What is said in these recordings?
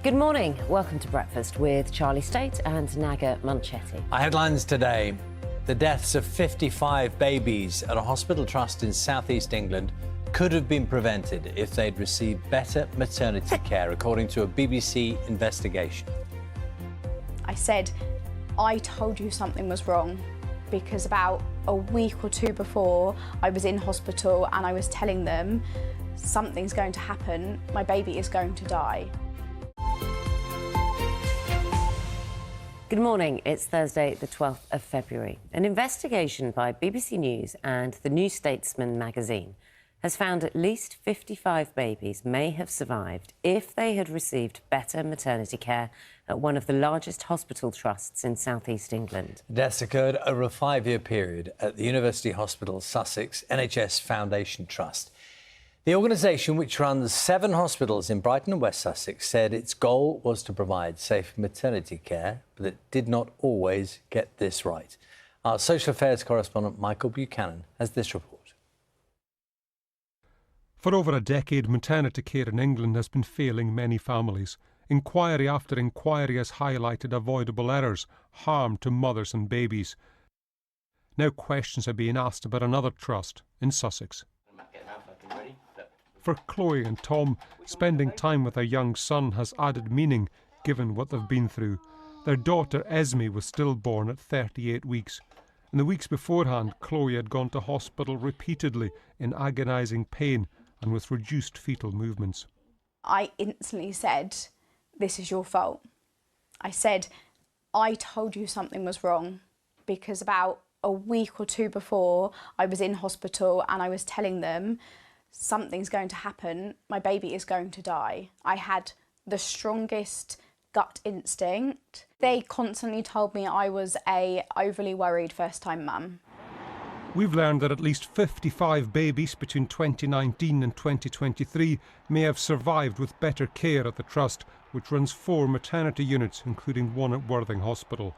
Good morning. Welcome to Breakfast with Charlie State and Naga Munchetti. Our headlines today: the deaths of 55 babies at a hospital trust in southeast England could have been prevented if they'd received better maternity care, according to a BBC investigation. I said, I told you something was wrong, because about a week or two before I was in hospital and I was telling them something's going to happen, my baby is going to die. Good morning. It's Thursday, the 12th of February. An investigation by BBC News and the new Statesman magazine has found at least 55 babies may have survived if they had received better maternity care at one of the largest hospital trusts in southeast England. Deaths occurred over a 5-year period at the University Hospital Sussex NHS Foundation Trust. The organisation, which runs 7 hospitals in Brighton and West Sussex, said its goal was to provide safe maternity care, but it did not always get this right. Our social affairs correspondent Michael Buchanan has this report. For over a decade, maternity care in England has been failing many families. Inquiry after inquiry has highlighted avoidable errors, harm to mothers and babies. Now questions are being asked about another trust in Sussex. For Chloe and Tom, spending time with their young son has added meaning, given what they've been through. Their daughter Esme was stillborn at 38 weeks. In the weeks beforehand, Chloe had gone to hospital repeatedly in agonising pain and with reduced fetal movements. I instantly said, this is your fault. I said, I told you something was wrong, because about a week or two before I was in hospital and I was telling them something's going to happen, my baby is going to die. I had the strongest gut instinct. They constantly told me I was a overly worried first-time mum. We've learned that at least 55 babies between 2019 and 2023 may have survived with better care at the trust, which runs 4 maternity units, including one at Worthing Hospital.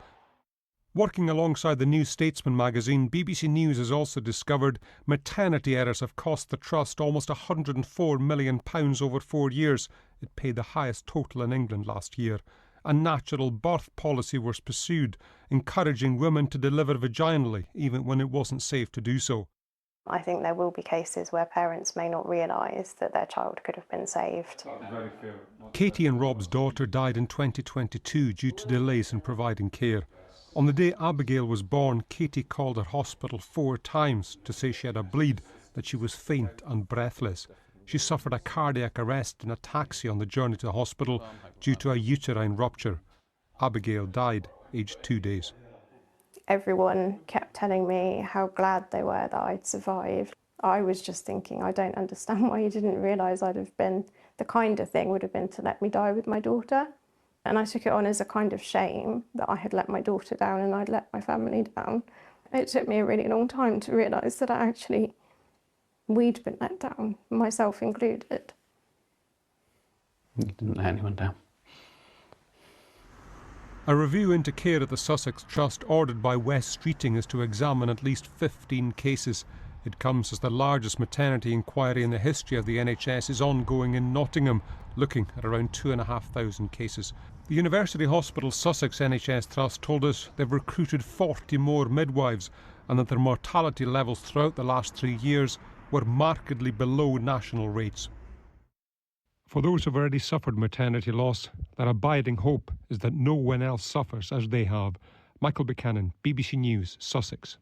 Working alongside the New Statesman magazine, BBC News has also discovered maternity errors have cost the trust almost £104 million over 4 years. It paid the highest total in England last year. A natural birth policy was pursued, encouraging women to deliver vaginally, even when it wasn't safe to do so. I think there will be cases where parents may not realise that their child could have been saved. Katie and Rob's daughter died in 2022 due to delays in providing care. On the day Abigail was born, Katie called her hospital 4 times to say she had a bleed, that she was faint and breathless. She suffered a cardiac arrest in a taxi on the journey to hospital due to a uterine rupture. Abigail died, aged 2 days. Everyone kept telling me how glad they were that I'd survived. I was just thinking, I don't understand why you didn't realise I'd have been, the kinder thing would have been to let me die with my daughter. And I took it on as a kind of shame that I had let my daughter down and I'd let my family down. It took me a really long time to realise that we'd been let down, myself included. You didn't let anyone down. A review into care at the Sussex Trust ordered by West Streeting is to examine at least 15 cases. It comes as the largest maternity inquiry in the history of the NHS is ongoing in Nottingham, looking at around 2,500 cases. The University Hospital Sussex NHS Trust told us they've recruited 40 more midwives and that their mortality levels throughout the last 3 years were markedly below national rates. For those who've already suffered maternity loss, their abiding hope is that no one else suffers as they have. Michael Buchanan, BBC News, Sussex.